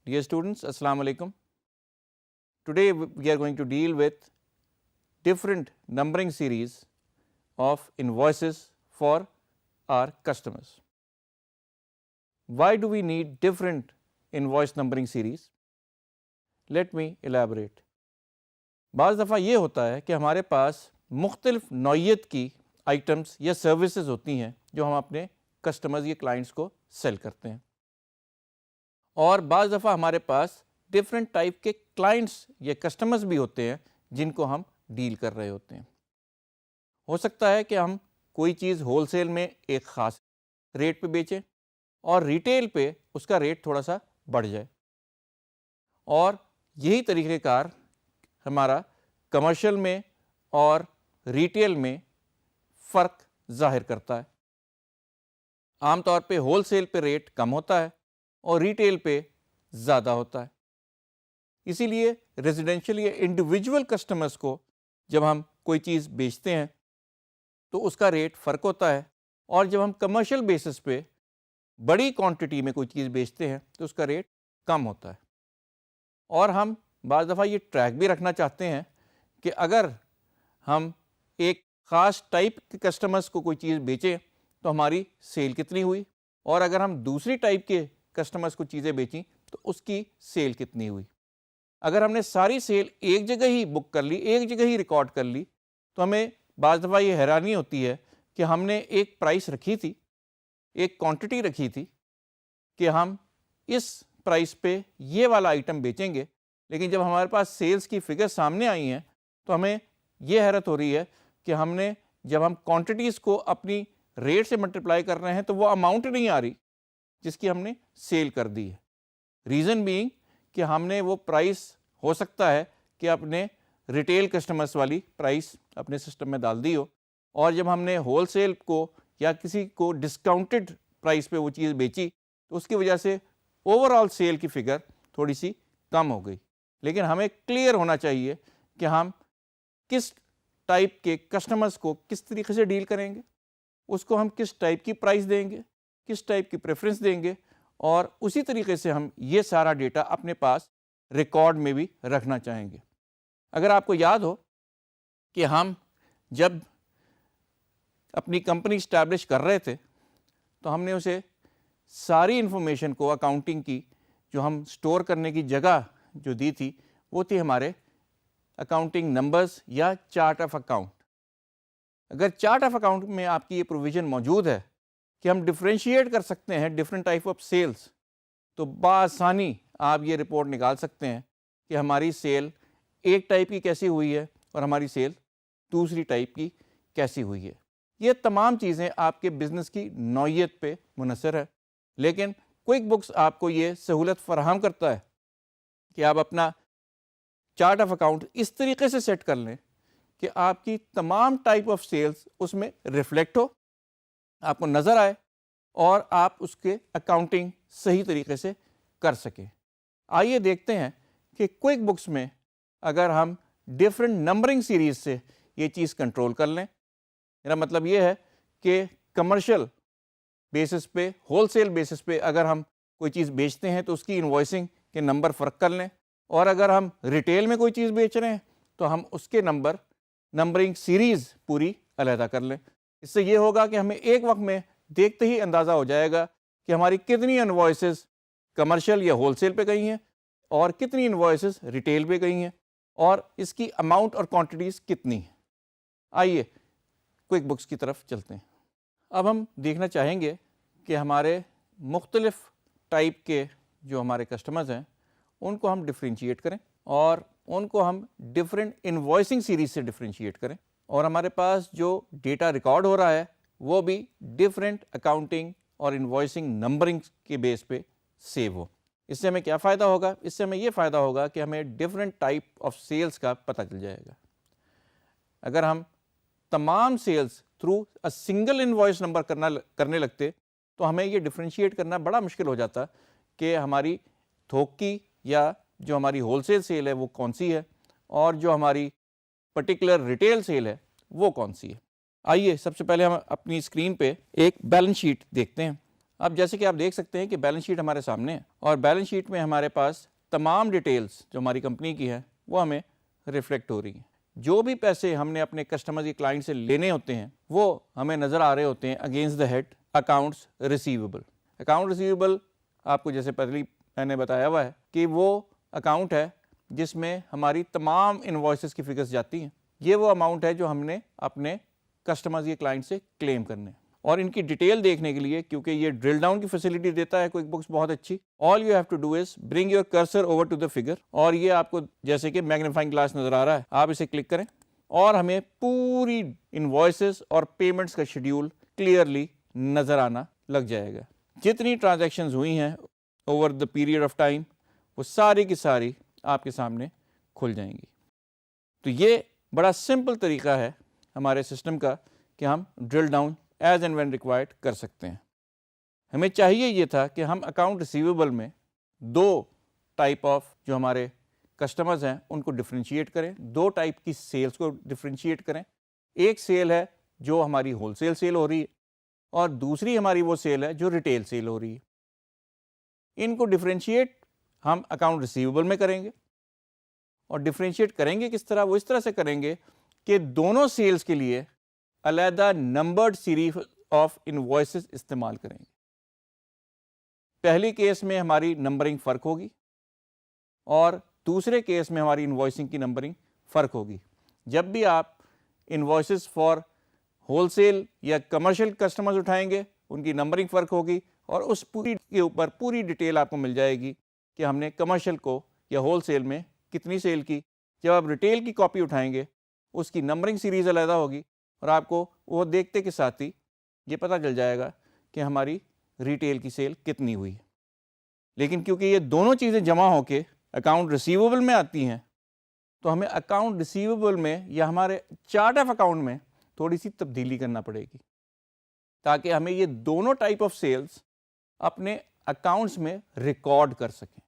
Dear students, Assalamu alaikum. Today we are going to deal with different numbering series of invoices for our customers. Why do we need different invoice numbering series? Let me elaborate. بعض دفعہ یہ ہوتا ہے کہ ہمارے پاس مختلف نوعیت کی آئٹمس یا سروسز ہوتی ہیں جو ہم اپنے کسٹمرز یا کلائنٹس کو سیل کرتے ہیں، اور بعض دفعہ ہمارے پاس ڈفرینٹ ٹائپ کے کلائنٹس یا کسٹمرز بھی ہوتے ہیں جن کو ہم ڈیل کر رہے ہوتے ہیں۔ ہو سکتا ہے کہ ہم کوئی چیز ہول سیل میں ایک خاص ریٹ پہ بیچیں اور ریٹیل پہ اس کا ریٹ تھوڑا سا بڑھ جائے، اور یہی طریقہ کار ہمارا کمرشل میں اور ریٹیل میں فرق ظاہر کرتا ہے۔ عام طور پہ ہول سیل پہ ریٹ کم ہوتا ہے اور ریٹیل پہ زیادہ ہوتا ہے۔ اسی لیے ریزیڈینشیل یا انڈیویجول کسٹمرز کو جب ہم کوئی چیز بیچتے ہیں تو اس کا ریٹ فرق ہوتا ہے، اور جب ہم کمرشل بیسس پہ بڑی کوانٹٹی میں کوئی چیز بیچتے ہیں تو اس کا ریٹ کم ہوتا ہے۔ اور ہم بعض دفعہ یہ ٹریک بھی رکھنا چاہتے ہیں کہ اگر ہم ایک خاص ٹائپ کے کسٹمرز کو کوئی چیز بیچیں تو ہماری سیل کتنی ہوئی، اور اگر ہم دوسری ٹائپ کے کسٹمرز کو چیزیں بیچیں تو اس کی سیل کتنی ہوئی۔ اگر ہم نے ساری سیل ایک جگہ ہی بک کر لی، ایک جگہ ہی ریکارڈ کر لی، تو ہمیں بعض دفعہ یہ حیرانی ہوتی ہے کہ ہم نے ایک پرائس رکھی تھی، ایک کوانٹٹی رکھی تھی کہ ہم اس پرائس پہ یہ والا آئٹم بیچیں گے، لیکن جب ہمارے پاس سیلز کی فگر سامنے آئی ہیں تو ہمیں یہ حیرت ہو رہی ہے کہ ہم نے جب ہم کوانٹٹیز کو اپنی ریٹ سے ملٹیپلائی کر رہے ہیں تو وہ اماؤنٹ نہیں آ رہی جس کی ہم نے سیل کر دی ہے۔ ریزن بینگ کہ ہم نے وہ پرائس ہو سکتا ہے کہ اپنے ریٹیل کسٹمرز والی پرائس اپنے سسٹم میں ڈال دی ہو، اور جب ہم نے ہول سیل کو یا کسی کو ڈسکاؤنٹڈ پرائس پہ وہ چیز بیچی تو اس کی وجہ سے اوور آل سیل کی فگر تھوڑی سی کم ہو گئی۔ لیکن ہمیں کلیئر ہونا چاہیے کہ ہم کس ٹائپ کے کسٹمرز کو کس طریقے سے ڈیل کریں گے، اس کو ہم کس ٹائپ کی پرائس دیں گے، کس ٹائپ کی پریفرنس دیں گے، اور اسی طریقے سے ہم یہ سارا ڈیٹا اپنے پاس ریکارڈ میں بھی رکھنا چاہیں گے۔ اگر آپ کو یاد ہو کہ ہم جب اپنی کمپنی اسٹیبلش کر رہے تھے تو ہم نے اسے ساری انفارمیشن کو اکاؤنٹنگ کی جو ہم سٹور کرنے کی جگہ جو دی تھی وہ تھی ہمارے اکاؤنٹنگ نمبرز یا چارٹ آف اکاؤنٹ۔ اگر چارٹ آف اکاؤنٹ میں آپ کی یہ پروویژن موجود ہے کہ ہم ڈفرینشیٹ کر سکتے ہیں ڈفرینٹ ٹائپ آف سیلز، تو بآسانی آپ یہ رپورٹ نکال سکتے ہیں کہ ہماری سیل ایک ٹائپ کی کیسی ہوئی ہے اور ہماری سیل دوسری ٹائپ کی کیسی ہوئی ہے۔ یہ تمام چیزیں آپ کے بزنس کی نوعیت پہ منحصر ہے، لیکن کوئک بکس آپ کو یہ سہولت فراہم کرتا ہے کہ آپ اپنا چارٹ آف اکاؤنٹ اس طریقے سے سیٹ کر لیں کہ آپ کی تمام ٹائپ آف سیلز اس میں ریفلیکٹ ہو، آپ کو نظر آئے، اور آپ اس کے اکاؤنٹنگ صحیح طریقے سے کر سکیں۔ آئیے دیکھتے ہیں کہ کوئک بکس میں اگر ہم ڈفرینٹ نمبرنگ سیریز سے یہ چیز کنٹرول کر لیں، میرا مطلب یہ ہے کہ کمرشل بیسس پہ، ہول سیل بیسس پہ اگر ہم کوئی چیز بیچتے ہیں تو اس کی انوائسنگ کے نمبر فرق کر لیں، اور اگر ہم ریٹیل میں کوئی چیز بیچ رہے ہیں تو ہم اس کے نمبرنگ سیریز پوری علیحدہ کر لیں۔ اس سے یہ ہوگا کہ ہمیں ایک وقت میں دیکھتے ہی اندازہ ہو جائے گا کہ ہماری کتنی انوائسز کمرشل یا ہول سیل پہ گئی ہیں اور کتنی انوائسز ریٹیل پہ گئی ہیں، اور اس کی اماؤنٹ اور کوانٹٹیز کتنی ہیں۔ آئیے کوئک بکس کی طرف چلتے ہیں۔ اب ہم دیکھنا چاہیں گے کہ ہمارے مختلف ٹائپ کے جو ہمارے کسٹمرز ہیں ان کو ہم ڈفرینشیٹ کریں، اور ان کو ہم ڈفرینٹ انوائسنگ سیریز سے ڈفرینشیٹ کریں، اور ہمارے پاس جو ڈیٹا ریکارڈ ہو رہا ہے وہ بھی ڈفرینٹ اکاؤنٹنگ اور انوائسنگ نمبرنگ کے بیس پہ سیو ہو۔ اس سے ہمیں کیا فائدہ ہوگا؟ اس سے ہمیں یہ فائدہ ہوگا کہ ہمیں ڈفرینٹ ٹائپ آف سیلز کا پتہ چل جائے گا۔ اگر ہم تمام sales through single invoice number کرنے لگتے تو ہمیں یہ ڈفرینشیٹ کرنا بڑا مشکل ہو جاتا کہ ہماری تھوک کی یا جو ہماری ہول سیل سیل ہے وہ کون سی ہے، اور جو ہماری پرٹیکولر ریٹیل سیل ہے وہ کون سی ہے۔ آئیے سب سے پہلے ہم اپنی اسکرین پہ ایک بیلنس شیٹ دیکھتے ہیں۔ اب جیسے کہ آپ دیکھ سکتے ہیں کہ بیلنس شیٹ ہمارے سامنے ہے اور بیلنس شیٹ میں ہمارے پاس تمام ڈیٹیلز جو ہماری کمپنی کی ہے وہ ہمیں ریفلیکٹ ہو رہی ہیں. جو بھی پیسے ہم نے اپنے کسٹمر یا کلائنٹ سے لینے ہوتے ہیں وہ ہمیں نظر آ رہے ہوتے ہیں against the head accounts receivable. Account receivable آپ کو جیسے پہلے میں نے بتایا ہوا ہے کہ وہ اکاؤنٹ ہے جس میں ہماری تمام انوائسز کی فگرز جاتی ہیں. یہ وہ اماؤنٹ ہے جو ہم نے اپنے کسٹمرز یا کلائنٹ سے کلیم کرنے ہیں. اور ان کی ڈیٹیل دیکھنے کے لیے کیونکہ یہ ڈرل ڈاؤن کی فیسلٹی دیتا ہے کوئک بکس بہت اچھی, all you have to do is bring your cursor over to the figure, اور یہ آپ کو جیسے کہ میگنیفائنگ گلاس نظر آ رہا ہے, آپ اسے کلک کریں اور ہمیں پوری انوائسز اور پیمنٹس کا شیڈیول کلیئرلی نظر آنا لگ جائے گا. جتنی ٹرانزیکشنز ہوئی ہیں over the period of time وہ ساری کی ساری آپ کے سامنے کھل جائیں گی. تو یہ بڑا سمپل طریقہ ہے ہمارے سسٹم کا کہ ہم drill down as and when required کر سکتے ہیں. ہمیں چاہیے یہ تھا کہ ہم اکاؤنٹ ریسیویبل میں دو ٹائپ آف جو ہمارے کسٹمرز ہیں ان کو ڈفرینشیٹ کریں, دو ٹائپ کی سیلز کو ڈفرینشیٹ کریں. ایک سیل ہے جو ہماری ہول سیل سیل ہو رہی ہے اور دوسری ہماری وہ سیل ہے جو ریٹیل سیل ہو رہی ہے. ان کو ڈفرینشیٹ ہم اکاؤنٹ ریسیویبل میں کریں گے, اور ڈفرینشیٹ کریں گے کس طرح, وہ اس طرح سے کریں گے کہ دونوں سیلز کے لیے علیحدہ نمبرڈ سیریز آف انوائسز استعمال کریں گے. پہلی کیس میں ہماری نمبرنگ فرق ہوگی اور دوسرے کیس میں ہماری انوائسنگ کی نمبرنگ فرق ہوگی. جب بھی آپ انوائسز فار ہول سیل یا کمرشل کسٹمرز اٹھائیں گے ان کی نمبرنگ فرق ہوگی اور اس پوری کے اوپر پوری ڈیٹیل آپ کو مل جائے گی کہ ہم نے کمرشل کو یا ہول سیل میں کتنی سیل کی. جب آپ ریٹیل کی کاپی اٹھائیں گے اس کی نمبرنگ سیریز علیحدہ ہوگی اور آپ کو وہ دیکھتے کے ساتھ ہی یہ پتہ چل جائے گا کہ ہماری ریٹیل کی سیل کتنی ہوئی. لیکن کیونکہ یہ دونوں چیزیں جمع ہو کے اکاؤنٹ ریسیویبل میں آتی ہیں تو ہمیں اکاؤنٹ ریسیویبل میں یا ہمارے چارٹ آف اکاؤنٹ میں تھوڑی سی تبدیلی کرنا پڑے گی تاکہ ہمیں یہ دونوں ٹائپ آف سیلز اپنے اکاؤنٹس میں ریکارڈ کر سکیں.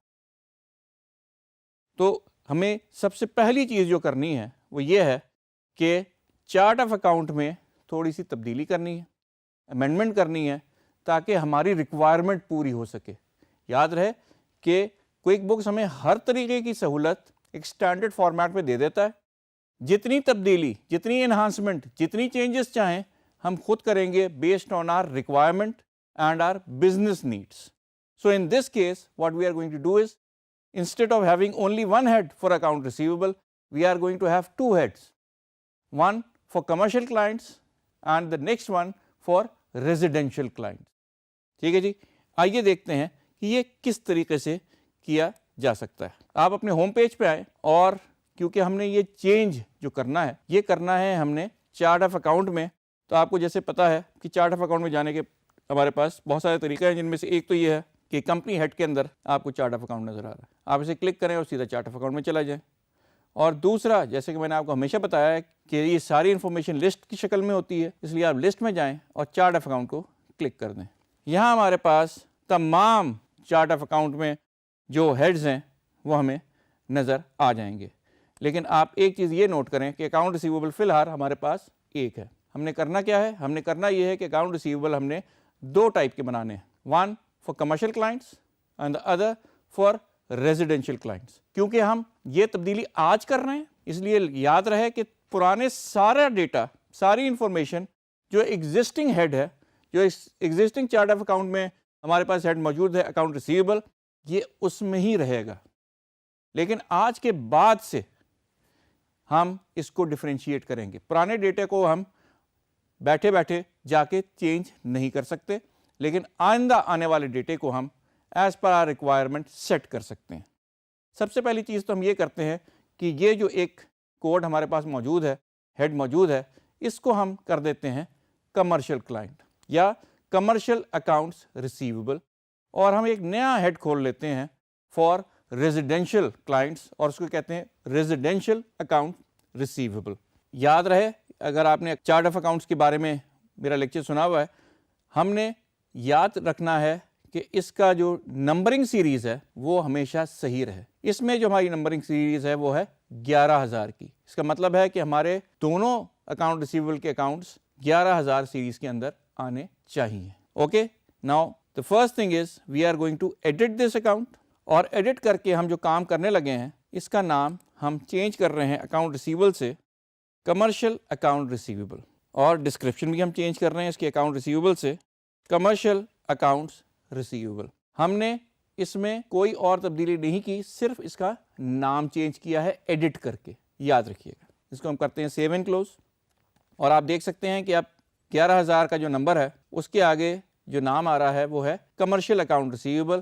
تو ہمیں سب سے پہلی چیز جو کرنی ہے وہ یہ ہے کہ چارٹ آف اکاؤنٹ میں تھوڑی سی تبدیلی کرنی ہے, امینڈمنٹ کرنی ہے تاکہ ہماری ریکوائرمنٹ پوری ہو سکے. یاد رہے کہ کوئک بکس ہمیں ہر طریقے کی سہولت ایک اسٹینڈرڈ فارمیٹ میں دے دیتا ہے. جتنی تبدیلی, جتنی انہانسمنٹ, جتنی چینجز چاہیں ہم خود کریں گے based on our requirement and our business needs. So in this case what we are going to do is instead of having only one head for account receivable, we are going to have two heads, one for commercial clients and the next one for residential clients. ٹھیک ہے جی, آئیے دیکھتے ہیں کہ یہ کس طریقے سے کیا جا سکتا ہے. آپ اپنے ہوم پیج پہ آئیں اور کیونکہ ہم نے یہ چینج جو کرنا ہے یہ کرنا ہے ہم نے چارٹ آف اکاؤنٹ میں. تو آپ کو جیسے پتا ہے کہ چارٹ آف اکاؤنٹ میں جانے کے ہمارے پاس بہت سارے طریقے ہیں, جن میں سے ایک تو یہ ہے کہ کمپنی ہیڈ کے اندر آپ کو چارٹ آف اکاؤنٹ نظر آ رہا ہے, آپ اسے کلک کریں اور سیدھا چارٹ آف اکاؤنٹ میں چلا جائیں. اور دوسرا, جیسے کہ میں نے آپ کو ہمیشہ بتایا ہے کہ یہ ساری انفارمیشن لسٹ کی شکل میں ہوتی ہے, اس لیے آپ لسٹ میں جائیں اور چارٹ آف اکاؤنٹ کو کلک کر دیں. یہاں ہمارے پاس تمام چارٹ آف اکاؤنٹ میں جو ہیڈز ہیں وہ ہمیں نظر آ جائیں گے. لیکن آپ ایک چیز یہ نوٹ کریں کہ اکاؤنٹ ریسیویبل فی الحال ہمارے پاس ایک ہے. ہم نے کرنا کیا ہے, ہم نے کرنا یہ ہے کہ اکاؤنٹ ریسیویبل ہم نے دو ٹائپ کے بنانے ہیں, one for commercial clients and the other for residential clients. کیونکہ ہم یہ تبدیلی آج کر رہے ہیں اس لیے یاد رہے کہ پرانے سارا ڈیٹا, ساری انفارمیشن جو ایگزسٹنگ ہیڈ ہے, جو ایگزسٹنگ چارٹ آف اکاؤنٹ میں ہمارے پاس ہیڈ موجود ہے اکاؤنٹ ریسیویبل, یہ اس میں ہی رہے گا. لیکن آج کے بعد سے ہم اس کو ڈفرینشیٹ کریں گے. پرانے ڈیٹا کو ہم بیٹھے بیٹھے جا کے چینج نہیں کر سکتے, لیکن آئندہ آنے والے ڈیٹے کو ہم as per our requirement set کر سکتے ہیں. سب سے پہلی چیز تو ہم یہ کرتے ہیں کہ یہ جو ایک کوڈ ہمارے پاس موجود ہے, ہیڈ موجود ہے, اس کو ہم کر دیتے ہیں کمرشل کلائنٹ یا کمرشل اکاؤنٹس ریسیویبل, اور ہم ایک نیا ہیڈ کھول لیتے ہیں فار ریزیڈینشیل کلائنٹس اور اس کو کہتے ہیں ریزیڈینشیل اکاؤنٹ ریسیویبل. یاد رہے, اگر آپ نے چارٹ آف اکاؤنٹس کے بارے میں میرا لیکچر سنا ہوا ہے, ہم نے یاد رکھنا ہے کہ اس کا جو نمبرنگ سیریز ہے وہ ہمیشہ صحیح رہے. اس میں جو ہماری نمبرنگ سیریز ہے وہ ہے 11,000 کی. اس کا مطلب ہے کہ ہمارے دونوں اکاؤنٹ ریسیویبل کے اکاؤنٹس 11,000 سیریز کے اندر آنے چاہیے. Okay, now The first thing is we are going to edit this account, اور edit کر کے ہم جو کام کرنے لگے ہیں اس کا نام ہم چینج کر رہے ہیں اکاؤنٹ ریسیویبل سے کمرشل اکاؤنٹ ریسیویبل, اور ڈسکرپشن بھی ہم چینج کر رہے ہیں اس کے اکاؤنٹ ریسیویبل سے کمرشل اکاؤنٹس ریسیویبل. ہم نے اس میں کوئی اور تبدیلی نہیں کی, صرف اس کا نام چینج کیا ہے ایڈٹ کر کے, یاد رکھیے گا. اس کو ہم کرتے ہیں سیو اینڈ کلوز, اور آپ دیکھ سکتے ہیں کہ اب 11,000 کا جو نمبر ہے اس کے آگے جو نام آ رہا ہے وہ ہے کمرشل اکاؤنٹ ریسیویبل,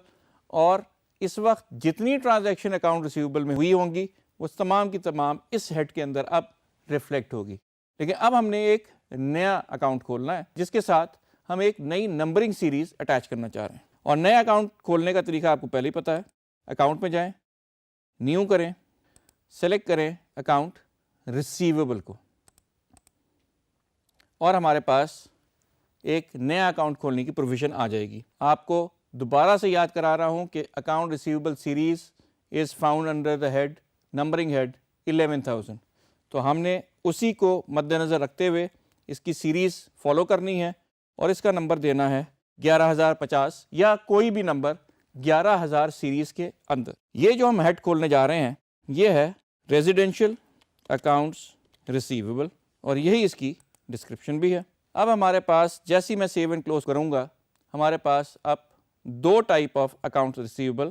اور اس وقت جتنی ٹرانزیکشن اکاؤنٹ ریسیویبل میں ہوئی ہوں گی وہ تمام کی تمام اس ہیڈ کے اندر اب ریفلیکٹ ہوگی. لیکن اب ہم نے ایک نیا اکاؤنٹ کھولنا ہے جس کے ساتھ ہم ایک نئی نمبرنگ سیریز اٹیچ کرنا چاہ رہے ہیں, اور نیا اکاؤنٹ کھولنے کا طریقہ آپ کو پہلے ہی پتہ ہے. اکاؤنٹ میں جائیں, نیو کریں, سلیکٹ کریں اکاؤنٹ ریسیویبل کو, اور ہمارے پاس ایک نیا اکاؤنٹ کھولنے کی پروویژن آ جائے گی. آپ کو دوبارہ سے یاد کرا رہا ہوں کہ account receivable series is found under the head numbering head 11,000. تو ہم نے اسی کو مد نظر رکھتے ہوئے اس کی سیریز فالو کرنی ہے, اور اس کا نمبر دینا ہے 11,050 یا کوئی بھی نمبر 11,000 سیریز کے اندر. یہ جو ہم ہیڈ کھولنے جا رہے ہیں یہ ہے ریزیڈینشیل اکاؤنٹس ریسیویبل, اور یہی اس کی ڈسکرپشن بھی ہے. اب ہمارے پاس جیسی میں سیو اینڈ کلوز کروں گا ہمارے پاس اب 2 ٹائپ آف اکاؤنٹس ریسیویبل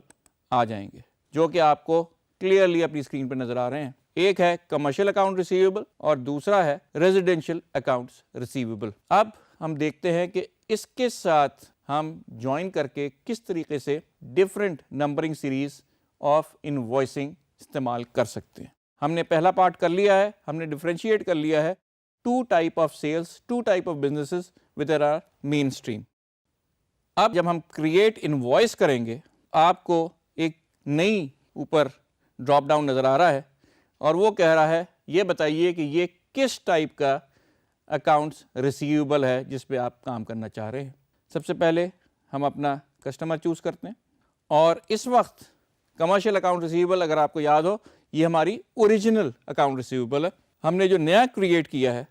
آ جائیں گے جو کہ آپ کو کلیئرلی اپنی اسکرین پہ نظر آ رہے ہیں. ایک ہے کمرشل اکاؤنٹ ریسیویبل اور دوسرا ہے ریزیڈینشیل اکاؤنٹس ریسیویبل. اب ہم دیکھتے ہیں کہ اس کے ساتھ ہم جوائن کر کے کس طریقے سے different numbering series of invoicing استعمال کر سکتے ہیں. ہم نے پہلا پارٹ کر لیا ہے, ہم نے ڈفرینشیٹ کر لیا ہے 2 type of sales, 2 type of businesses with our mainstream. اب جب ہم کریٹ انوائس کریں گے آپ کو ایک نئی اوپر ڈراپ ڈاؤن نظر آ رہا ہے, اور وہ کہہ رہا ہے یہ بتائیے کہ یہ کس ٹائپ کا اکاؤنٹس ریسیویبل ہے جس پہ آپ کام کرنا چاہ رہے ہیں. سب سے پہلے ہم اپنا کسٹمر چوز کرتے ہیں, اور اس وقت کمرشل اکاؤنٹ ریسیویبل اگر آپ کو یاد ہو یہ ہماری اوریجنل اکاؤنٹ ریسیویبل ہے. ہم نے جو نیا کریٹ کیا ہے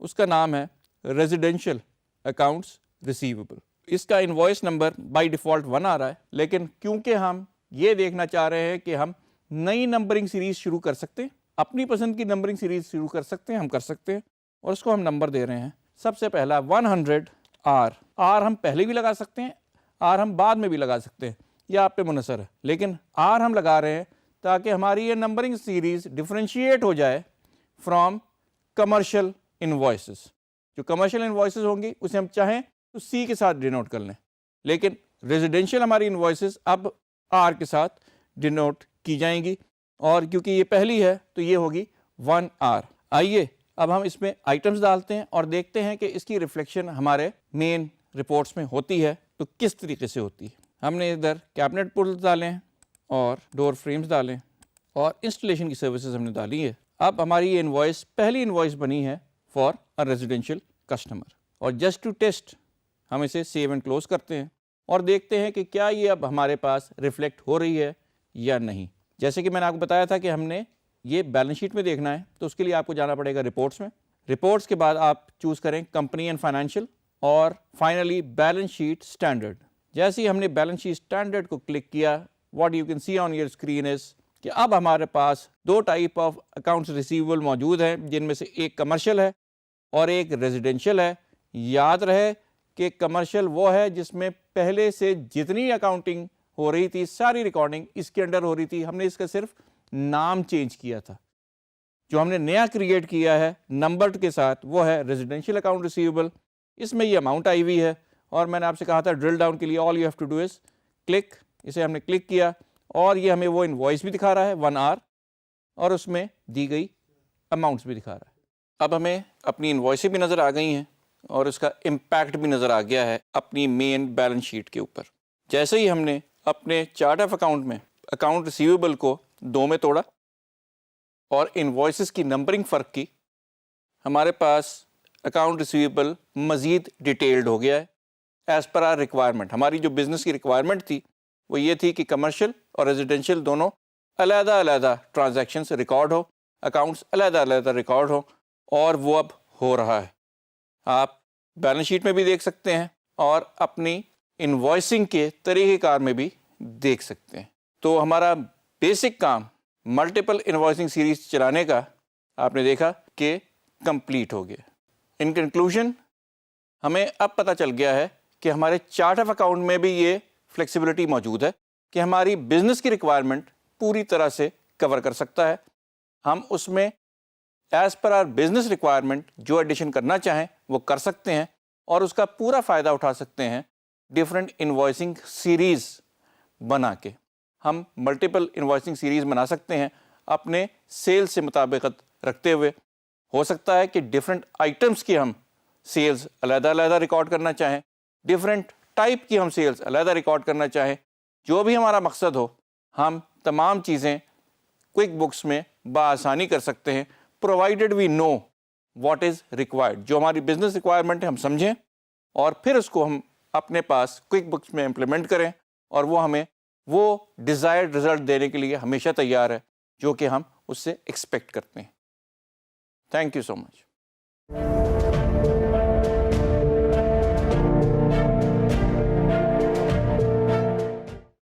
اس کا نام ہے ریزیڈینشیل اکاؤنٹس ریسیویبل. اس کا انوائس نمبر بائی ڈیفالٹ 1 آ رہا ہے, لیکن کیونکہ ہم یہ دیکھنا چاہ رہے ہیں کہ ہم نئی نمبرنگ سیریز شروع کر سکتے ہیں, اپنی پسند کی نمبرنگ سیریز شروع کر سکتے ہیں, ہم کر سکتے ہیں, اور اس کو ہم نمبر دے رہے ہیں. سب سے پہلا 100 آر ہم پہلے بھی لگا سکتے ہیں, آر ہم بعد میں بھی لگا سکتے ہیں, یہ آپ پہ منحصر ہے, لیکن آر ہم لگا رہے ہیں تاکہ ہماری یہ نمبرنگ سیریز ڈفرینشیٹ ہو جائے فرام کمرشل انوائسز. جو کمرشل انوائسز ہوں گی اسے ہم چاہیں تو سی کے ساتھ ڈینوٹ کر لیں, لیکن ریزیڈینشیل ہماری انوائسز اب آر کے ساتھ ڈینوٹ کی جائیں گی, اور کیونکہ یہ پہلی ہے تو یہ ہوگی 1 آر. آئیے اب ہم اس میں آئٹمس ڈالتے ہیں اور دیکھتے ہیں کہ اس کی ریفلیکشن ہمارے مین رپورٹس میں ہوتی ہے تو کس طریقے سے ہوتی ہے. ہم نے ادھر کیبنٹ پولز ڈالیں اور ڈور فریمز ڈالیں اور انسٹالیشن کی سروسز ہم نے ڈالی ہے. اب ہماری یہ انوائس پہلی انوائس بنی ہے فار اے ریزیڈینشیل کسٹمر, اور جسٹ ٹو ٹیسٹ ہم اسے سیو اینڈ کلوز کرتے ہیں اور دیکھتے ہیں کہ کیا یہ اب ہمارے پاس ریفلیکٹ ہو رہی ہے یا نہیں. جیسے کہ میں نے آپ کو بتایا تھا کہ ہم نے یہ بیلنس شیٹ میں دیکھنا ہے, تو اس کے لیے آپ کو جانا پڑے گا رپورٹس میں. رپورٹس کے بعد آپ چوز کریں کمپنی اینڈ فائنینشیل, اور فائنلی بیلنس شیٹ اسٹینڈرڈ. جیسے ہی ہم نے بیلنس شیٹ اسٹینڈرڈ کو کلک کیا, what you can see on your screen is کہ اب ہمارے پاس 2 ٹائپ آف اکاؤنٹس ریسیویبل موجود ہیں, جن میں سے ایک کمرشل ہے اور ایک ریزیڈینشیل ہے. یاد رہے کہ کمرشل وہ ہے جس میں پہلے سے جتنی اکاؤنٹنگ ہو رہی تھی ساری ریکارڈنگ اس کے انڈر ہو رہی تھی, ہم نے اس کا صرف نام چینج کیا تھا. جو ہم نے نیا کریٹ کیا ہے نمبر کے ساتھ وہ ہے ریزیڈینشیل اکاؤنٹ ریسیویبل. اس میں یہ اماؤنٹ آئی ہوئی ہے, اور میں نے آپ سے کہا تھا ڈرل ڈاؤن کے لیے all you have to do is click. اسے ہم نے کلک کیا اور یہ ہمیں وہ انوائس بھی دکھا رہا ہے 1 آر, اور اس میں دی گئی اماؤنٹس بھی دکھا رہا ہے. اب ہمیں اپنی انوائسیں بھی نظر آ گئی ہیں اور اس کا امپیکٹ بھی نظر آ گیا ہے اپنی مین بیلنس شیٹ کے اوپر. جیسے ہی ہم نے اپنے چارٹ آف اکاؤنٹ میں اکاؤنٹ ریسیویبل کو 2 میں توڑا اور انوائسز کی نمبرنگ فرق کی, ہمارے پاس اکاؤنٹ ریسیویبل مزید ڈیٹیلڈ ہو گیا ہے ایز پر آر ریکوائرمنٹ. ہماری جو بزنس کی ریکوائرمنٹ تھی وہ یہ تھی کہ کمرشل اور ریزیڈینشیل دونوں علیحدہ علیحدہ ٹرانزیکشنز ریکارڈ ہو, اکاؤنٹس علیحدہ علیحدہ ریکارڈ ہو, اور وہ اب ہو رہا ہے. آپ بیلنس شیٹ میں بھی دیکھ سکتے ہیں اور اپنی انوائسنگ کے طریقہ کار میں بھی دیکھ سکتے ہیں. تو ہمارا بیسک کام ملٹیپل انوائسنگ سیریز چلانے کا آپ نے دیکھا کہ کمپلیٹ ہو گیا. ان کنکلوژن ہمیں اب پتہ چل گیا ہے کہ ہمارے چارٹ آف اکاؤنٹ میں بھی یہ فلیکسیبلٹی موجود ہے کہ ہماری بزنس کی ریکوائرمنٹ پوری طرح سے کور کر سکتا ہے. ہم اس میں as per our business requirement جو ایڈیشن کرنا چاہیں وہ کر سکتے ہیں اور اس کا پورا فائدہ اٹھا سکتے ہیں ڈفرینٹ انوائسنگ سیریز بنا کے. ہم ملٹیپل انوائسنگ سیریز بنا سکتے ہیں اپنے سیلز سے مطابقت رکھتے ہوئے. ہو سکتا ہے کہ ڈفرینٹ آئٹمس کی ہم سیلز علیحدہ علیحدہ ریکارڈ کرنا چاہیں, ڈفرینٹ ٹائپ کی ہم سیلز علیحدہ ریکارڈ کرنا چاہیں. جو بھی ہمارا مقصد ہو ہم تمام چیزیں کوئک بکس میں بآسانی کر سکتے ہیں, provided we know what is required. جو ہماری بزنس ریکوائرمنٹ ہے ہم سمجھیں اور پھر اس کو ہم اپنے پاس کوئک بکس میں امپلیمنٹ کریں اور وہ ہمیں وہ ڈیزائرڈ رزلٹ دینے کے لیے ہمیشہ تیار ہے جو کہ ہم اس سے ایکسپیکٹ کرتے ہیں. Thank you so much.